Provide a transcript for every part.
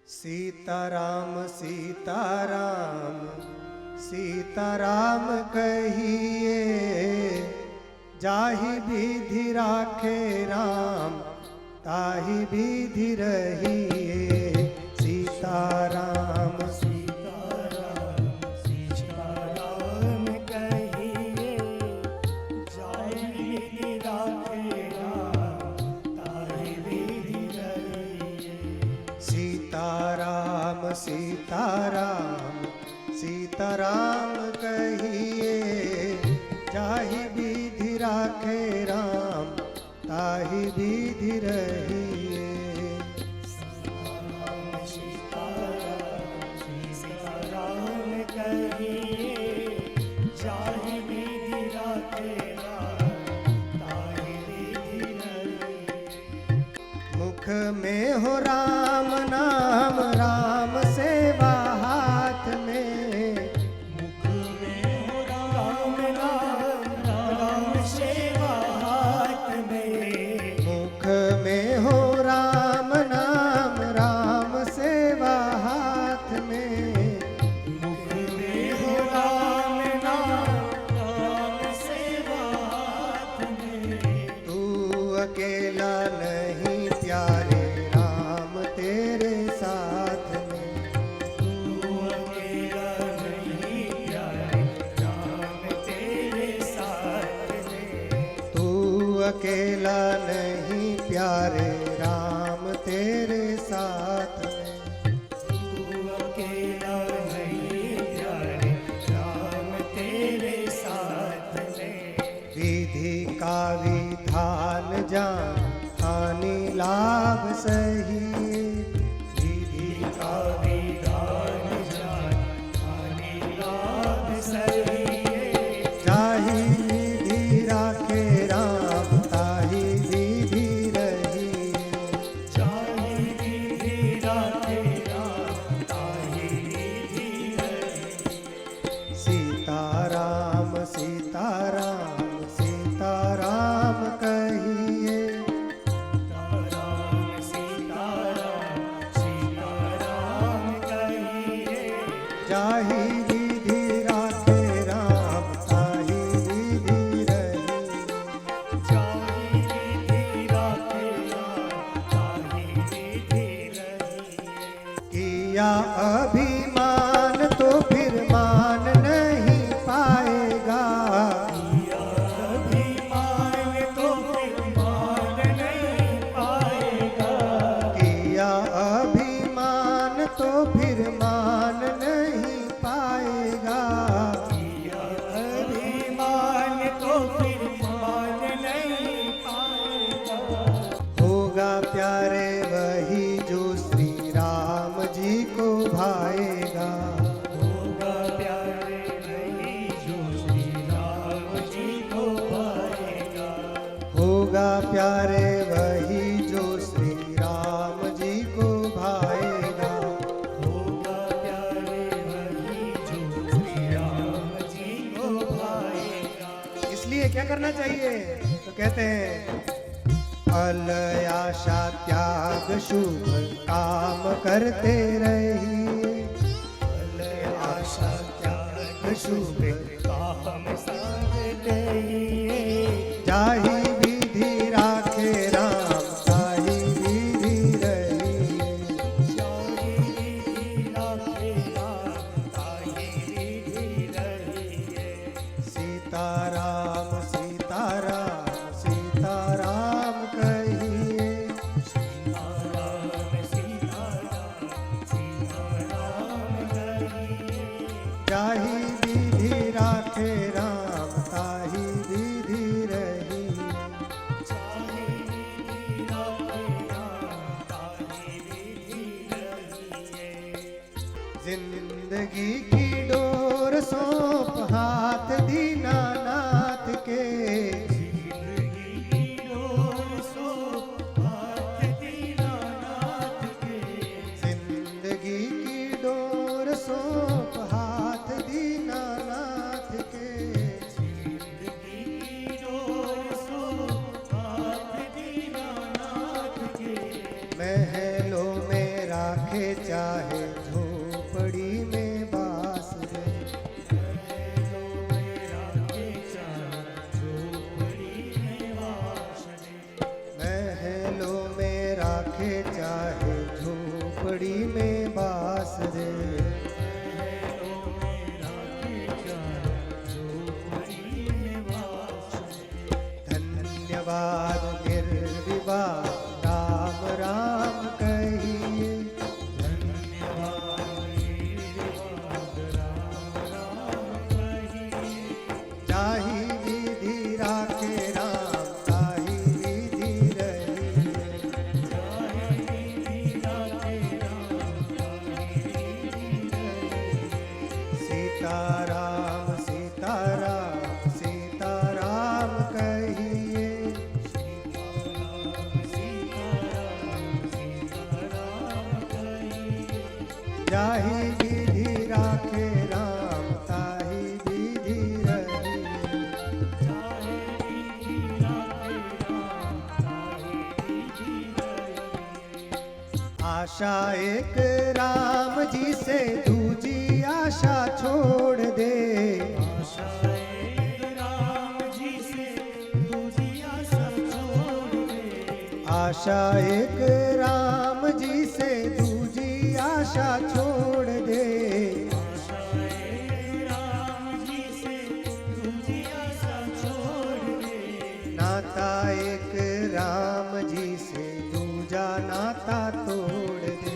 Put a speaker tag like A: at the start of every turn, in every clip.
A: सीताराम सीताराम सीताराम कहिए, जाहि विधि राखे राम ताहि विधि रहिए। सीताराम
B: सीताराम सीताराम कहिए, जाहि विधि राखे राम ताहि विधि रहिए।
A: सीताराम सीताराम सीताराम कहिए, जाहि विधि राखे राम ताहि विधि रहिए।
B: सीताराम सीताराम कहिए, जाहि विधि राखे राम ताहि विधि रहिए।
A: मुख में हो राम नाम, राम सेवा हाथ में।
B: मुख में हो राम नाम, राम सेवा हाथ में।
A: मुख में हो राम नाम, राम सेवा हाथ में।
B: मुख में हो राम नाम, राम सेवा हाथ में।
A: तू अकेला नहीं प्यारे, राम तेरे साथ में।
B: तू अकेला नहीं प्यारे, राम तेरे साथ में।
A: तू अकेला नहीं प्यारे, राम तेरे साथ में।
B: तू अकेला नहीं प्यारे, राम तेरे साथ में।
A: विधि का विधान जान, हानि लाभ सही।
B: विधि का विधान जान, हानि लाभ सही।
A: जाहि विधि राखे राम ताहि विधि रहिए।
B: जाहि विधि राखे राम ताहि विधि रहिए।
A: सीताराम सीताराम सीताराम कहिए,
B: सीताराम सीताराम सीताराम कहिए,
A: जाहि विधि राखे राम ताहि विधि रहिए।
B: जाहि विधि राखे राम ताहि विधि रहिए।
A: किया अभिमान तो फिर मान नहीं पाएगा।
B: किया अभिमान तो फिर मान नहीं पाएगा।
A: किया अभिमान तो फिर मान नहीं पाएगा।
B: किया अभिमान तो फिर मान नहीं पाएगा।
A: होगा प्यारे वही जो श्री राम जी को भाएगा।
B: होगा प्यारे नहीं जो श्री राम जी को पाएगा।
A: होगा प्यारे वही जो श्री राम जी को भाएगा।
B: होगा प्यारे वही जो श्री राम जी को भाएगा।
A: इसलिए क्या करना चाहिए? तो कहते हैं, फल आशा त्याग शुभ काम करते रहिए।
B: फल आशा त्याग शुभ काम साधते रहिए।
A: जाहि विधि राखे राम ताहि विधि रहिए।
B: जाहि विधि राखे राम ताहि विधि रहिए।
A: सीताराम सीताराम सीताराम कहिए,
B: सीताराम सीताराम सीताराम कहिए।
A: जाहि विधि राखे राम ताहि विधि रहिए।
B: जाहि विधि राखे राम ताहि विधि रहिए।
A: जिंदगी की डोर सौंप हाथ दीनानाथ के।
B: जिंदगी की डोर सौंप हाथ दीनानाथ के।
A: जिंदगी की डोर सौंप हाथ दीनानाथ के।
B: जिंदगी की डोर सौंप हाथ दीनानाथ के।
A: महलों में राखे राखे चाहे झोपड़ी में बास रे। महलों में राखे चाहे झोपड़ी में बास रे। धन्यवाद निर्विवाद राम राम कहिए। जाहि विधि राखे राम ताहि विधि रहिए। सीताराम सीताराम सीताराम कहिए। जाहि विधि राखे राम ताहि विधि रहिए। आशा एक राम जी से दूजी आशा छोड़ दे। आशा एक राम जी से दूजी आशा छोड़ दे। नाता एक राम जी से दूजा नाता तोड़ दे।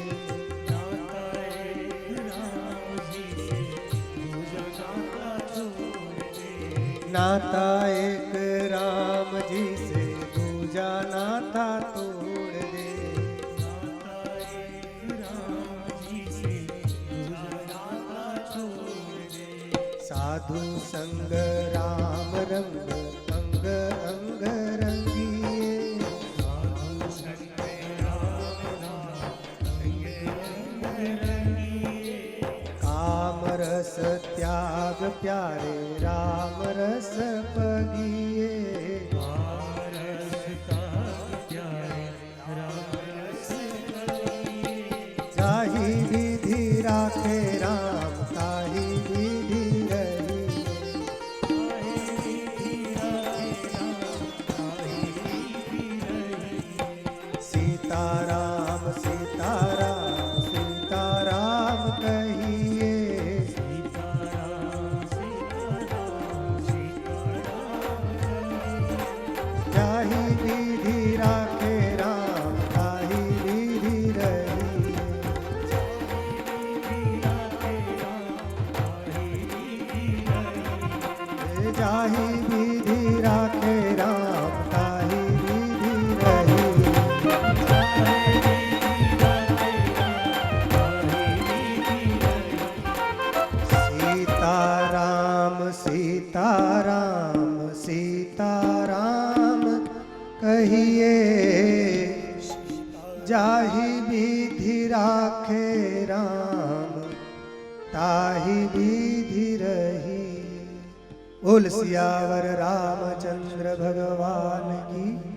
A: नाता एक राम जी से दूजा नाता तोड़ दे। साधु संग राम रंग अंग अंग रंगिए। काम रस त्याग प्यारे राम रस पगिए। जाहि विधि राखे राम ताहि विधि रहिए। सीताराम सीताराम सीताराम कहिए। जाहि विधि राखे राम ताहि विधि रहिए। जाहि विधि राखे राम ताहि विधि रहिए। सीताराम सीताराम सीताराम कहिए। जाहि विधि राखे राम ताहि विधि रहिए। बोल सियावर रामचंद्र भगवान की।